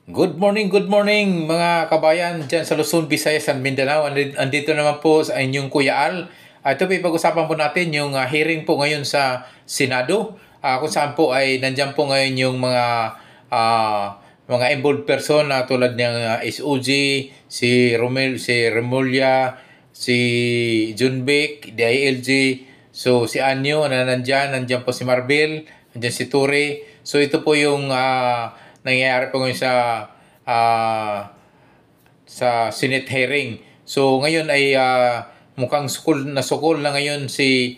Good morning mga kabayan dyan sa Luzon, Visayas at Mindanao. Andito naman po sa inyong Kuya Al. Ito po pag-usapan po natin yung hearing po ngayon sa Senado. Kung saan po ay nandyan po ngayon yung mga involved person na tulad ng SOG, si Remulla, si Junbic, DILG, so si Anyo na nandyan po si Marbil, nandyan si Ture. So ito po yung nangyayari po ngayon sa Senate hearing. So ngayon ay mukhang sukol na ngayon si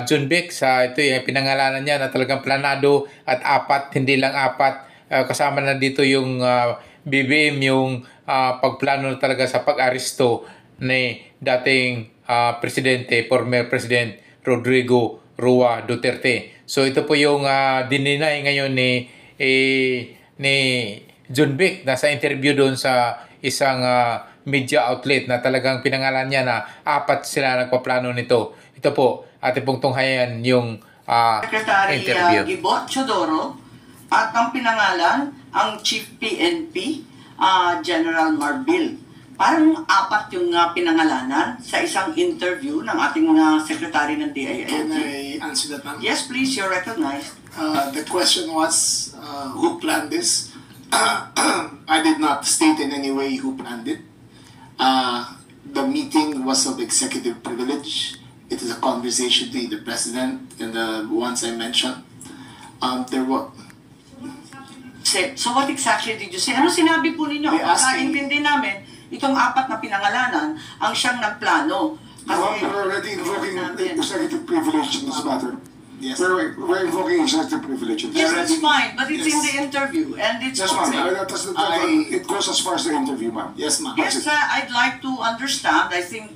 John Beck sa ito yung pinangalanan niya na talagang planado at apat, hindi lang apat. Kasama na dito yung BBM, yung pagplano na talaga sa pag-aresto ni dating former President Rodrigo Roa Duterte. So ito po yung dininay ngayon ni John Beck na sa interview doon sa isang media outlet na talagang pinangalan niya na apat sila nagpaplano nito. Ito po, ating pong tunghayan yung Secretary interview. Gibot Chodoro at ang pinangalan ang Chief PNP General Marbil. Parang apat yung pinangalanan sa isang interview ng ating Secretary ng DILG. Can I answer that, ma'am? Yes, please, you're recognized. The question was, who planned this? I did not state in any way who planned it. The meeting was of executive privilege. It is a conversation between the president and the ones I mentioned. There were. So what exactly did you say? Ano sinabi po ninyo? They asked me- Pagkaintindi namin, itong apat na pinangalanan ang siyang nagplano. Ma'am, we're already invoking executive privilege in this matter. Yes. We're invoking executive privilege in this. Yes, that's fine, but it's in Yes. the interview and it's Yes, ma'am. okay. It goes as far as the interview, ma'am. Yes, ma'am. Yes, I'd like to understand. I think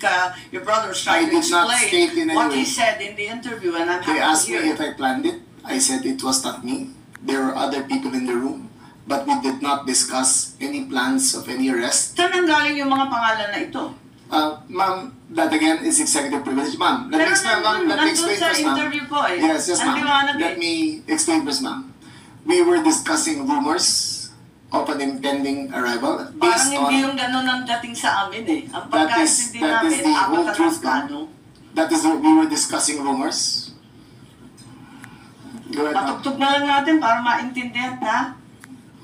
your brother's I trying to did not explain state in any what he way. said in the interview, and I'm They happy asked to me hear if it. I planned it. I said it was not me. There were other people in the room, but we did not discuss any plans of any arrest. Saan nanggaling yung mga pangalan na ito? Ma'am, that again is executive privilege. Ma'am, let me Pero explain, ma'am. Let me nandun explain sa first, ma'am. interview po eh. Yes, yes, Ang ma'am. liwanag Let eh. me explain first, ma'am. We were discussing rumors of an impending arrival Parang based hindi on yung ganun ang dating sa amin eh. Ang That is- pagkaintindi that is namin, the apat whole na truth, plano. that is what we were discussing rumors. Go ahead, ma'am. Patugtog na lang natin para maintindihan na.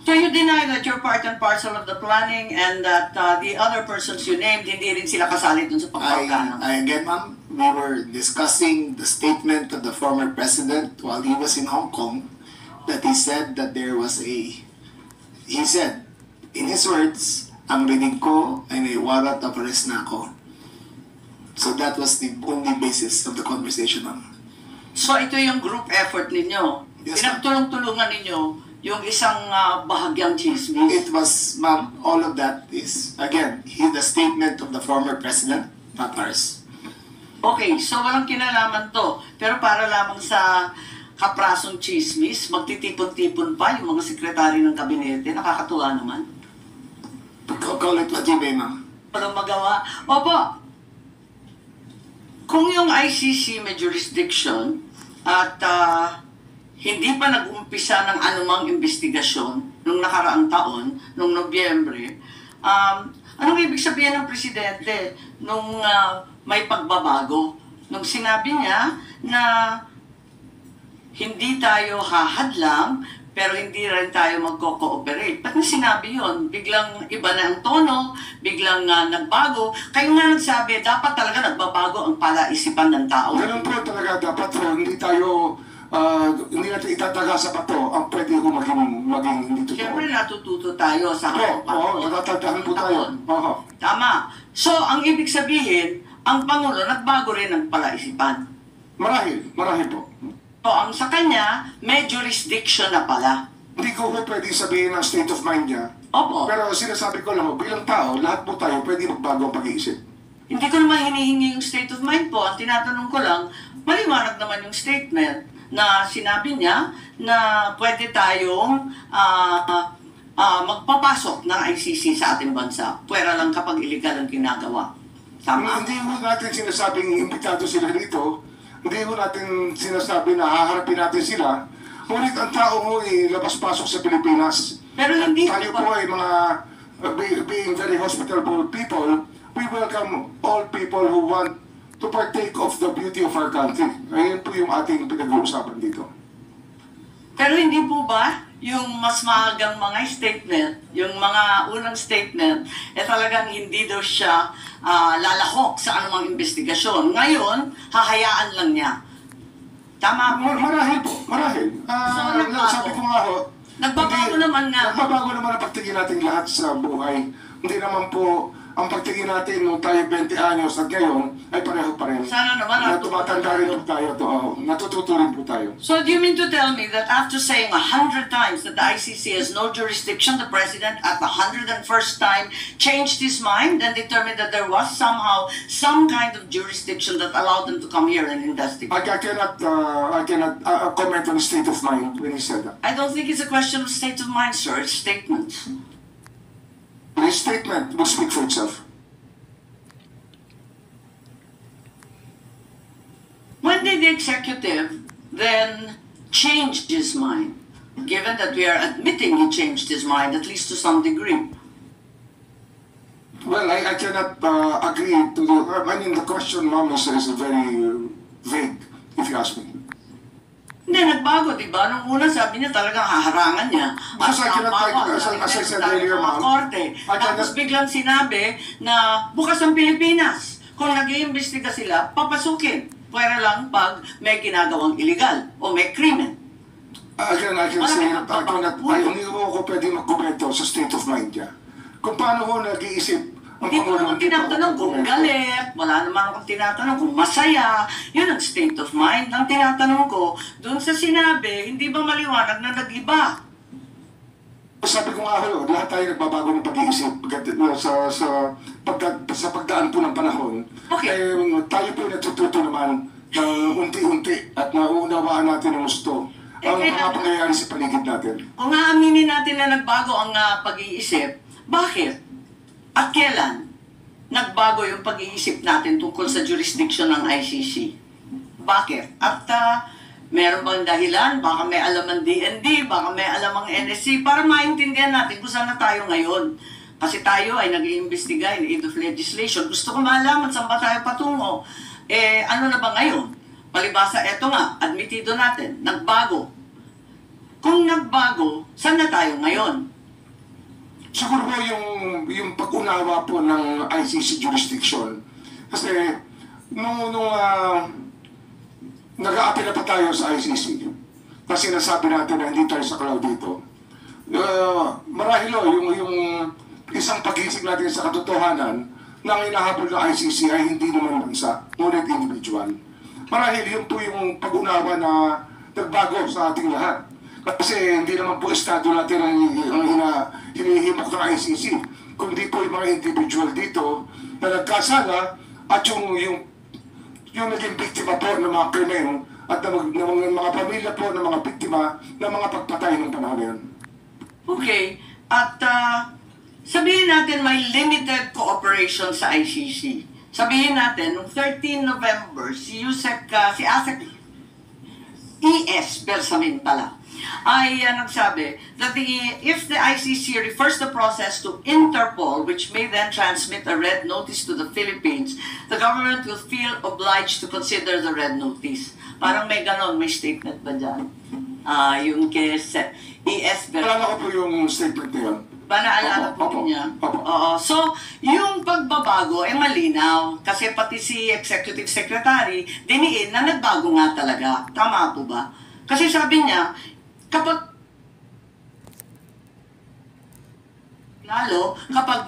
So you deny that you're part and parcel of the planning and that the other persons you named, hindi rin sila kasali dun sa pagpapagano? Again, ma'am, we were discussing the statement of the former president while he was in Hong Kong that he said that there was he said, in his words, ang rinig ko ay may warrant of arrest na ako. So that was the only basis of the conversation, ma'am. So ito yung group effort ninyo. Yes, ma'am. Pinagtulong-tulungan ninyo yung isang bahagyang chismis. It was, ma'am, all of that is, again, the statement of the former president, not ours. Okay, so walang kinalaman to. Pero para lamang sa kaprasong chismis, magtitipon-tipon pa yung mga sekretary ng kabinete. Nakakatuwa naman. Call it what you may, ma'am. Walang magawa. Opo, kung yung ICC may jurisdiction at hindi pa nag-umpisa ng anumang investigasyon nung nakaraang taon, nung Nobyembre, anong ibig sabihin ng presidente nung may pagbabago? Nung sinabi niya na hindi tayo hahadlang, pero hindi rin tayo magko-cooperate. Ba't niya sinabi yun? Biglang iba na ang tono, biglang nagbago. Kayo nga nagsabi, dapat talaga nagbabago ang palaisipan ng tao. Ganun po talaga dapat po. Hindi natin itataga sa pato ang pwede ko maging hindi totoo. Siyempre natututo tayo sa Oo, natatandaan po tayo. Oo. Tama. So, ang ibig sabihin, ang Pangulo nagbago rin ng palaisipan. Marahil po. So, ang sa kanya, may jurisdiction na pala. Hindi ko po pwedeng sabihin ang state of mind niya. Opo. Pero sinasabi ko lang, bilang tao, lahat po tayo pwede magbago ang pag-iisip. Hindi ko naman hinihingi yung state of mind po. Ang tinatanong ko lang, maliwanag naman yung statement na sinabi niya na pwede tayong magpapasok ng ICC sa ating bansa. Pwera lang kapag illegal ang ginagawa. Tama? Hindi mo natin sinasabing imbitado sila dito. Hindi mo natin sinasabi na haharapin natin sila. Ngunit ang tao mo labas-pasok sa Pilipinas. Pero hindi Tayo po po ay mga being very hospitable people, we welcome all people who want to partake of the beauty of our country. Ayun po yung ating pinag-uusapan dito. Pero hindi po ba yung mas maagang mga statement, yung mga unang statement, talagang hindi daw siya lalahok sa anumang investigasyon. Ngayon, hahayaan lang niya. Tama po. Marahil po, marahil. nagbago. Sabi ko nga ho, Nagbabago naman nga. Nagbabago naman ang pagtingin natin lahat sa buhay. Hindi naman po ang pagtingin natin nung tayo 20 anyos at ngayon ay pareho pa rin. Sana naman Na tumatanda rin po tayo. Natututo rin po tayo. So do you mean to tell me that after saying 100 times that the ICC has no jurisdiction, the President at the 101st time changed his mind and determined that there was somehow some kind of jurisdiction that allowed them to come here and investigate? I cannot comment on his state of mind when he said that. I don't think it's a question of state of mind, sir. It's statements. His statement will speak for itself. When did the executive then change his mind? Given that we are admitting he changed his mind, at least to some degree. Well, I cannot agree to the... I mean, the question, ma'am, is very vague, if you ask me. Hindi, nagbago, di ba? Nung una sabi niya talagang haharangan niya. Because I cannot as I said earlier, ma'am, korte. Tapos biglang sinabi na bukas ang Pilipinas. Kung nag-iimbestiga sila, papasukin. Pwera lang pag may ginagawang illegal o may krimen. I can say that hindi ko pwede magkomento sa state of mind niya. Kung paano ko nag-iisip ang Hindi ko naman Pangulo, tinatanong kung galit, wala naman akong tinatanong kung masaya. Yun ang state of mind. Ang tinatanong ko, doon sa sinabi, hindi ba maliwanag na nag-iba? Sabi ko nga ho, lahat tayo nagbabago ng pag-iisip sa pagdaan po ng panahon. Okay. Tayo po natututo naman ng unti-unti at nauunawaan natin ang gusto ang mga pangyayari sa paligid natin. Kung aaminin natin na nagbago ang pag-iisip, bakit? At kailan nagbago yung pag-iisip natin tungkol sa jurisdiction ng ICC? Bakit? At meron bang dahilan? Baka may alam ang DND, baka may alam ang NSC, para maintindihan natin kung saan na tayo ngayon. Kasi tayo ay nag-iimbestiga in aid of legislation. Gusto ko malaman saan ba tayo patungo. Ano na ba ngayon? Palibasa, eto nga, admitido natin, nagbago. Kung nagbago, saan na tayo ngayon? Siguro po yung pag-unawa po ng ICC jurisdiction. Kasi nung nag-a-apela pa tayo sa ICC, kasi nasabi natin na hindi tayo saklaw dito. Marahil yung isang pag-isip natin sa katotohanan na ang inahabol ng ICC ay hindi naman bansa, ngunit individual. Marahil yun po yung pag-unawa na nagbago sa ating lahat. Kasi hindi naman po estado natin ang hinihimok ng ICC, kundi po yung mga individual dito na nagkasala at yung naging biktima po ng mga krimen at ng mga pamilya po ng mga biktima ng mga pagpatay ng panahon na yun. Okay. At sabihin natin may limited cooperation sa ICC. Sabihin natin, noong 13 November, si ASEC ES Bersamin pala, ay nagsabi that if the ICC refers the process to Interpol, which may then transmit a red notice to the Philippines, the government will feel obliged to consider the red notice. Parang may ganon, may statement ba dyan? Yung kay ES Alala ko po yung statement na yun. Ba naalala po niya? Oo. So, yung pagbabago ay malinaw. Kasi pati si Executive Secretary, diniin na nagbago nga talaga. Tama po ba? Kasi sabi niya, kapag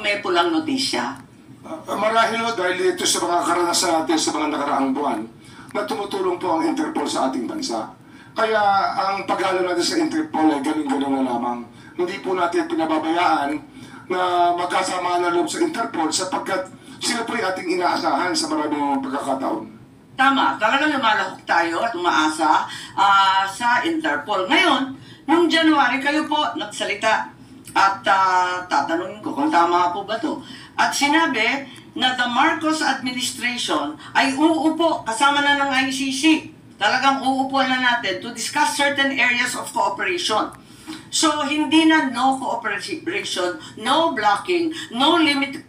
may pulang notisya. Marahil dahil ito sa mga karanasan natin sa mga nakaraang buwan na tumutulong po ang Interpol sa ating bansa. Kaya ang paghalo natin sa Interpol ay ganun-ganun na lamang. Hindi po natin pinababayaan na magkasama na loob sa Interpol sapagkat sila po ay ating inaasahan sa maraming pagkakataon. Tama, talagang lumalahok tayo at umaasa sa Interpol. Ngayon, noong January kayo po nagsalita at tatanungin ko kung tama po ba to. At sinabi na the Marcos administration ay uupo kasama na ng ICC. Talagang uupuan na natin to discuss certain areas of cooperation. So, hindi na no cooperation, no blocking, no limit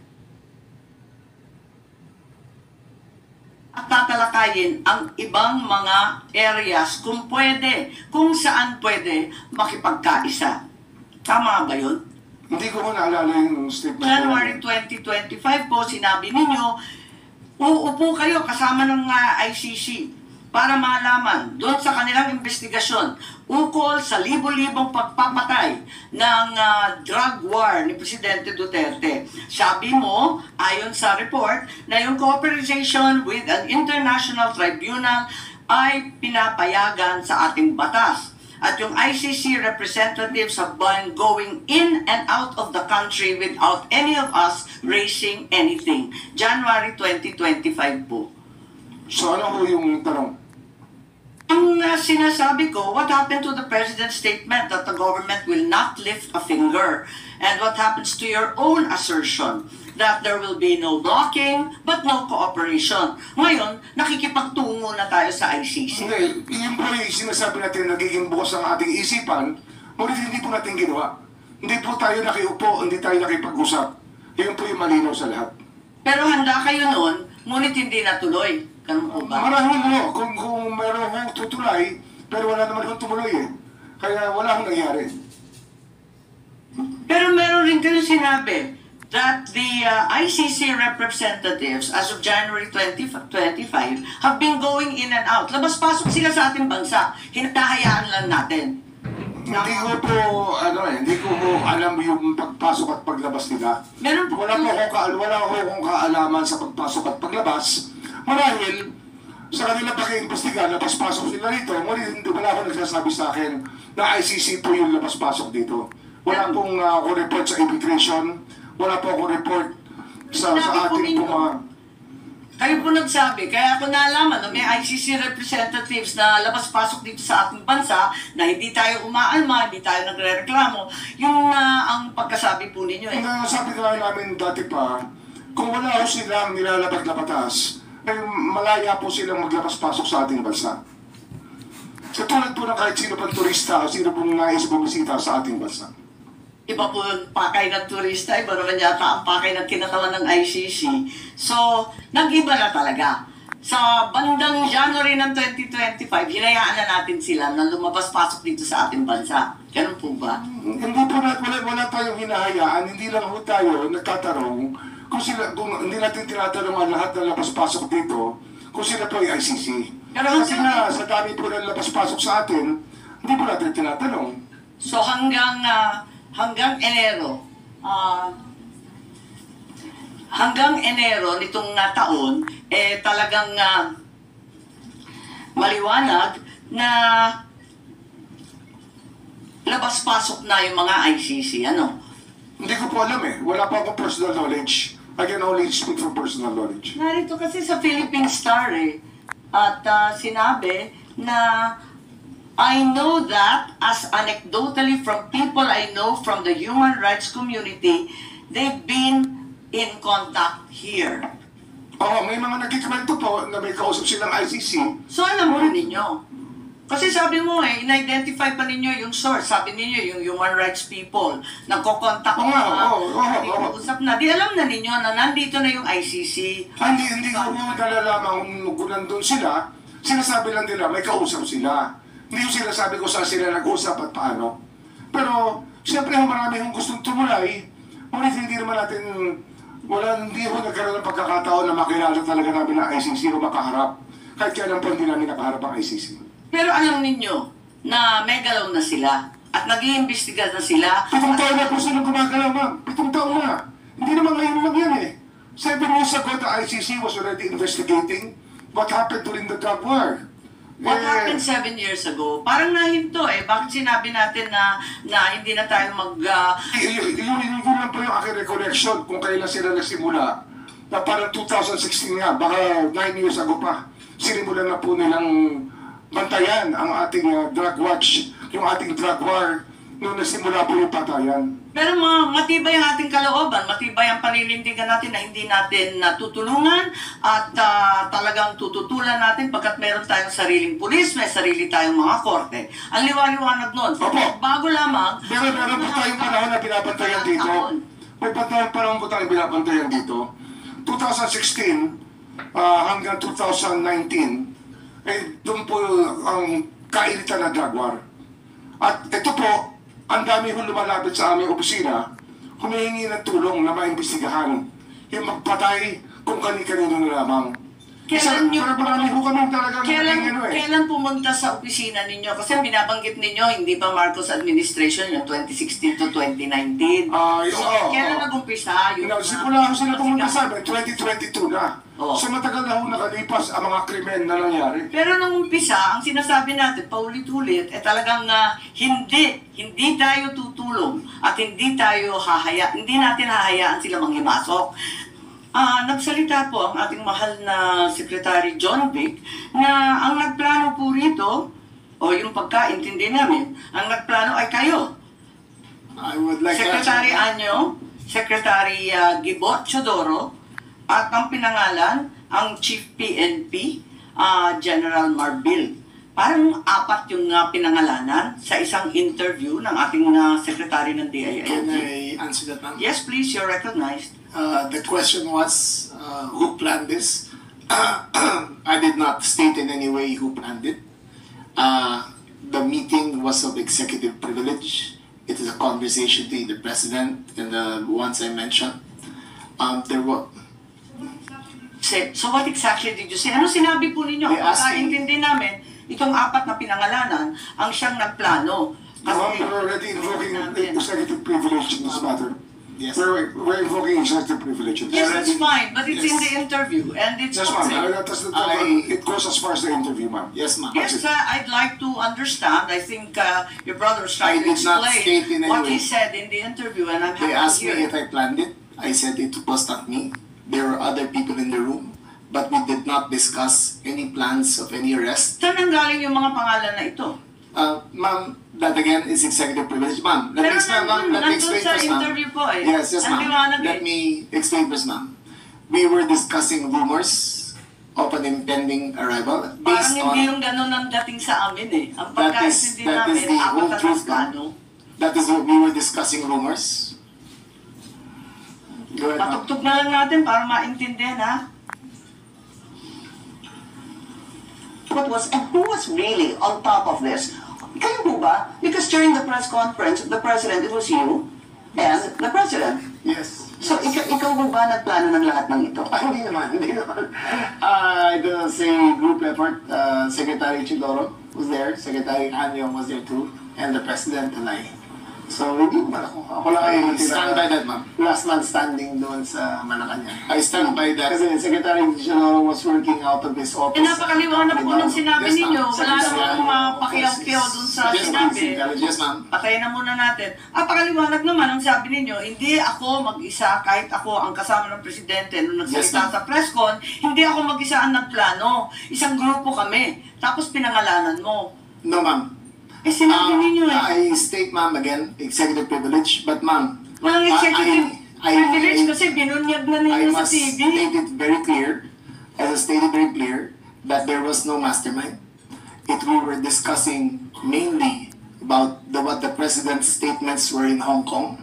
at tatalakayin ang ibang mga areas kung pwede, kung saan pwede makipagkaisa. Tama ba yun? Hindi ko mo naalala yung statement. January 2025 po, sinabi ninyo, uupo kayo kasama ng ICC para malaman doon sa kanilang investigasyon ukol sa libo-libong pagpapatay ng drug war ni Presidente Duterte. Sabi mo, ayon sa report, na yung cooperation with an international tribunal ay pinapayagan sa ating batas. At yung ICC representatives have been going in and out of the country without any of us raising anything. January 2025 po. So ano ho yung tanong? Ang sinasabi ko, what happened to the President's statement that the government will not lift a finger? And what happens to your own assertion that there will be no blocking but no cooperation? Ngayon, nakikipagtungo na tayo sa ICC. Hindi, yun po yung sinasabi natin nagiging bukas ang ating isipan, ngunit hindi po natin ginawa. Hindi po tayo nakiupo, hindi tayo nakipag-usap. Yun po yung malinaw sa lahat. Pero handa kayo noon, ngunit hindi natuloy. Ganun po ba? Marahil mo, kung meron hong tutulay, pero wala naman hong tumuloy eh. Kaya wala hong nangyari. Pero meron rin kayo sinabi that the ICC representatives as of January 2025 have been going in and out. Labas-pasok sila sa ating bansa. Hinahayaan lang natin. Hindi ko po, hindi ko po alam yung pagpasok at paglabas nila. Meron po. Wala ko akong kaalaman sa pagpasok at paglabas. Marahil, sa kanila pag-iimbestiga, labas-pasok sila rito. Ngunit wala akong nagsasabi sa akin na ICC po yung labas-pasok dito. Wala pong ako report sa immigration. Wala po ako report sa ating mga... Kayo po nagsabi, kaya ako naalaman na may ICC representatives na labas-pasok dito sa ating bansa na hindi tayo umaalma, hindi tayo nagre-reklamo. Yung ang pagkasabi po ninyo eh. Ang sabi nga namin dati pa, kung wala ho silang nilalabag na batas, ay malaya po silang maglabas-pasok sa ating bansa. Katulad po ng kahit sino pang turista o sino pong nais bumisita sa ating bansa. Iba po yung pakay ng turista, iba naman yata ang pakay ng kinatawan ng ICC. So, nag-iba na talaga. Sa bandang January ng 2025, hinayaan na natin sila na lumabas-pasok dito sa ating bansa. Ganun po ba? Hindi po wala tayong hinahayaan, hindi lang po tayo nagtatanong kung hindi natin tinatanong ang lahat ng labas-pasok dito kung sila po ay ICC. Kasi nga, sa dami po ng labas-pasok sa atin, hindi po natin tinatanong. So hanggang Enero nitong taon, talagang maliwanag na labas-pasok na yung mga ICC, ano? Hindi ko po alam eh. Wala pa akong personal knowledge. I can only speak from personal knowledge. Narito kasi sa Philippine Star at sinabi na I know that as anecdotally from people I know from the human rights community, they've been in contact here. Oo, may mga nagkikwento po na may kausap silang ICC. So alam mo rin ninyo. Kasi sabi mo in-identify pa ninyo yung source. Sabi ninyo yung human rights people. Nagko-contact nag-uusap na. Di alam na ninyo na nandito na yung ICC. Hindi ko nalalaman kung nandun sila. Sinasabi lang nila may kausap sila. Hindi yung sinasabi ko saan sila nag-usap at paano. Pero, siyempre marami kong gustong tumulay. Ngunit hindi naman natin, hindi ko nagkaroon ng pagkakataon na makilala talaga namin ang ICC o makaharap. Kahit kailan po hindi namin nakaharap ang ICC. Pero alam ninyo na may galaw na sila at nag-iimbestiga na sila. 7 taon na po silang gumagalaw, ma'am. 7 taon na. Hindi naman ngayon lang yan eh. 7 years ago, the ICC was already investigating what happened during the drug war. What happened 7 years ago? Parang nahinto eh. Bakit sinabi natin na hindi na tayo Yun lang po yung aking recollection kung kailan sila nagsimula. Na parang 2016 nga, baka 9 years ago pa. Sinimulan na po nilang bantayan ang ating drug watch, yung ating drug war nung nasimula po yung patayan. Pero matibay ang ating kalooban, matibay ang paninindigan natin na hindi natin natutulungan at talagang tututulan natin pagkat meron tayong sariling pulis, may sarili tayong mga korte. Ang liwaliwanag nun. Opo. Bago lamang, Pero meron po tayong panahon na binabantayan dito. May panahon po tayong binabantayan dito. 2016 hanggang 2019, doon po ang kainitan na drug war. At ito po, ang dami hong lumalapit sa aming opisina, humihingi ng tulong na maimbestigahan yung magpatay kung kani-kanino na lamang. Kailan Pero marami ho kami talagang kailan pumunta sa opisina ninyo? Kasi binabanggit ninyo, hindi pa Marcos administration, yung 2016 to 2019. Kailan nag-umpisa? Simula ko sila pumunta sa amin, 2022 na. Oo. So matagal na ho nakalipas ang mga krimen na nangyari. Pero nung umpisa, ang sinasabi natin, paulit-ulit, talagang hindi tayo tutulong at hindi natin hahayaan sila manghimasok. Nagsalita po ang ating mahal na Secretary John Vic na ang nagplano po rito, o yung pagkaintindi namin, ang nagplano ay kayo. I would like Secretary to Anyo, Secretary Gibot Chodoro, at ang pinangalan, ang Chief PNP, General Marbil. Parang apat yung pinangalanan sa isang interview ng ating Secretary ng DILG. Can I answer that, ma'am? Yes, please, you're recognized. The question was, who planned this? I did not state in any way who planned it. The meeting was of executive privilege. It is a conversation between the president and the ones I mentioned. There were. So what exactly did you say? Ano sinabi po ninyo? They asked me- Pagkaintindi namin, itong apat na pinangalanan, ang siyang nagplano. Ma'am, we're already invoking executive privilege in this matter. Yes. We're invoking executive privilege in this Yes, matter. that's fine, but it's in Yes. the interview, and it's Yes, ma'am. okay. It goes as far as the interview, ma'am. Yes, ma'am. Yes, I'd like to understand. I think your brother was I trying to did not state explain in any what he way. said in the interview, and I'm They happy to asked me hear if it. I planned it. I said it was not me. There were other people in the room, but we did not discuss any plans of any arrest. Saan ang galing yung mga pangalan na ito? Ma'am, that again is executive privilege. Ma'am, let me Pero explain, ma'am. Let me nandun explain sa first, ma'am. interview po eh. Yes, yes, Ang ma'am. liwanag Let eh. me explain first, ma'am. We were discussing rumors of an impending arrival Parang based hindi on. yung ganun ang dating sa amin eh. Ang That is pagkaintindi the namin, apat whole na truth, plano. ma'am. That is what we were discussing rumors. Go ahead, ma'am. Patugtog na lang natin para maintindihan ha. And who was really on top of this? Kayo po ba? Because during the press conference, the president, it was you and the president. Yes. So, ikaw po ba nagplano ng lahat ng ito? Hindi naman, hindi naman. It was a group effort. Secretary Chidoro was there, Secretary Anyong was there too, and the President and I. So, hindi naman ako. Ako lang ay stand by that, ma'am. Last man standing doon sa Malacanang. I stand by that. Kasi Secretary Chidoro was working out of his office. Eh, napakaliwanag po ng sinabi Yes, ninyo. ma'am. Wala namang mapakiyaw-kiyaw dun sa Yes, ma'am. sinabi. Yes, ma'am. Patayin na muna natin. Pakaliwanag naman ang sabi ninyo, hindi ako mag-isa kahit ako ang kasama ng presidente nung Yes, nagsalita ma'am. sa press con, hindi ako mag-isa ang nagplano. Isang grupo kami. Tapos pinangalanan mo. No, ma'am. Eh, sinabi ninyo eh. I state, ma'am, again, executive privilege, but ma'am, Walang executive privilege I- kasi binunyag na I ninyo sa must TV. state it very clear, as I stated very clear, that there was no mastermind. We were discussing mainly about what the president's statements were in Hong Kong,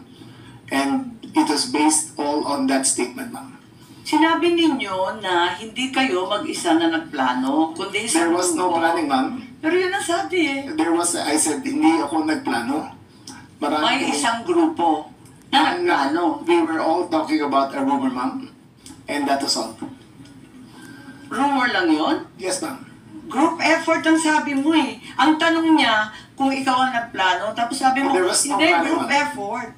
and it was based all on that statement, ma'am. Sinabi ninyo na hindi kayo mag-isa na nagplano, kundi isang There was no grupo. planning, ma'am. Pero yun ang sabi eh. I said, hindi ako nagplano. May isang grupo na nagplano. We were all talking about a rumor, ma'am, and that was all. Rumor lang yun? Yes, ma'am. Group effort ang sabi mo eh. Ang tanong niya kung ikaw ang nagplano, tapos sabi mo, There was no hindi, planning, group ma'am. effort.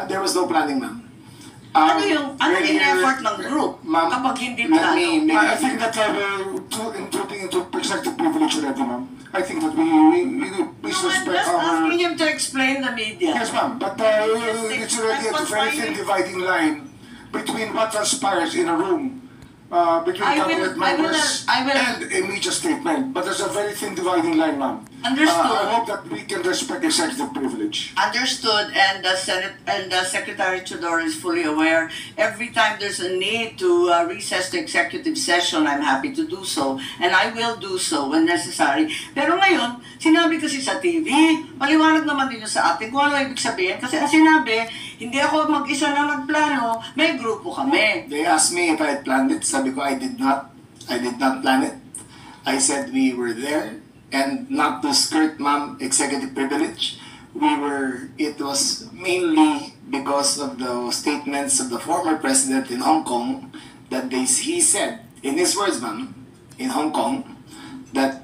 There was no planning, ma'am. Ano yung earlier- in-effort ng group Ma'am, kapag hindi let plano? me- I think that we're intruding into executive privilege already, ma'am. I think that we No, please I'm respect just our... asking him to explain the media. Yes, ma'am, but it's already a That's very why thin you- dividing line between what transpires in a room between I will- cabinet I will- members I will- and a media statement. But there's a very thin dividing line, ma'am. Understood. I hope that we can respect executive privilege. Understood, and the Senate and the Secretary Tudor is fully aware. Every time there's a need to recess the executive session, I'm happy to do so, and I will do so when necessary. Pero ngayon, sinabi kasi sa TV, maliwanag naman din yun sa atin kung ano ibig sabihin. Kasi ang sinabi, hindi ako mag-isa lang nagplano, may grupo kami. They asked me if I had planned it. Sabi ko, I did not plan it. I said we were there, and not to skirt ma'am executive privilege. It was mainly because of the statements of the former president in Hong Kong that he said, in his words ma'am, in Hong Kong, that,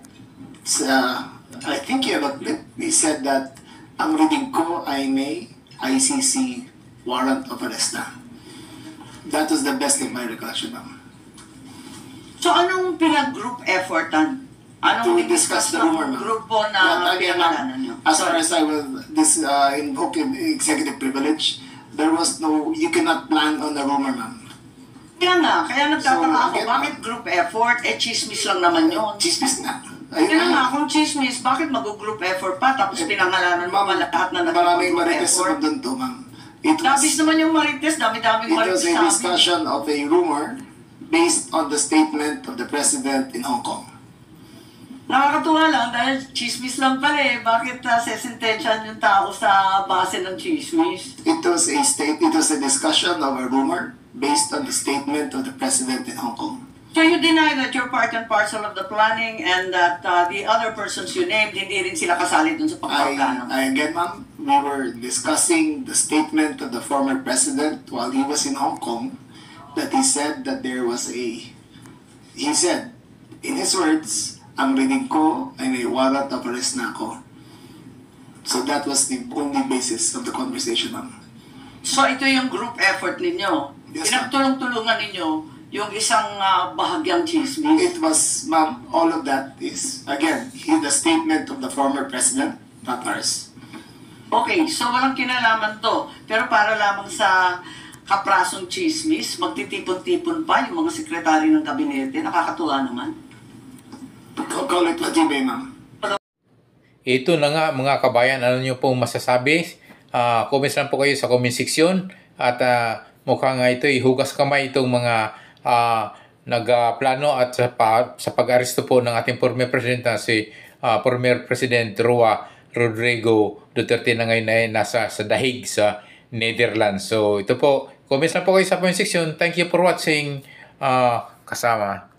I think you have a clip, he said that, ang reading ko ay may ICC warrant of arrest na. That was the best of my recollection ma'am. So anong pinag-group effortan? Anong To discuss the rumor, ma'am. grupo na But again, pinangalanan nyo? as far as I will invoke executive privilege, there was no, you cannot plan on a rumor, ma'am. Kaya nagtataka So, ako, again, bakit group effort? Chismis lang naman yun. Chismis na. Kaya nga, kung chismis, bakit mag-group effort pa? Tapos pinangalanan mo pa lahat na Maraming nag-group marites sa effort. doon to, ma'am. Dabis naman yung marites, dami-daming It marites was a sa amin. discussion of a rumor based on the statement of the president in Hong Kong. Nakakatuwa lang dahil chismis lang pala eh. Bakit sesentensyahan yung tao sa base ng chismis? It was a discussion of a rumor based on the statement of the president in Hong Kong. So you deny that you're part and parcel of the planning and that the other persons you named, hindi rin sila kasali dun sa pagpaplano? Again, ma'am, we were discussing the statement of the former president while he was in Hong Kong, that he said that he said, in his words, ang reading ko ay may warrant of arrest na ako. So that was the only basis of the conversation, ma'am. So ito yung group effort ninyo. Yes, ma'am. Pinagtulong-tulungan ninyo yung isang bahagyang chismis. It was, ma'am, all of that is, again, the statement of the former president, not ours. Okay, so walang kinalaman to. Pero para lamang sa kaprasong chismis, magtitipon-tipon pa yung mga sekretary ng kabinete. Nakakatuwa naman. Call it what you may, ma'am. Ito na nga mga kabayan, ano nyo pong masasabi? Comments lang po kayo sa comment section. At mukhang ito ihugas kamay itong mga nagplano at sa pag-aresto po ng ating former president si former President Rodrigo Duterte na ngayon ay nasa sa dahig sa Netherlands. So ito po, comments lang po kayo sa comment section. Thank you for watching kasama.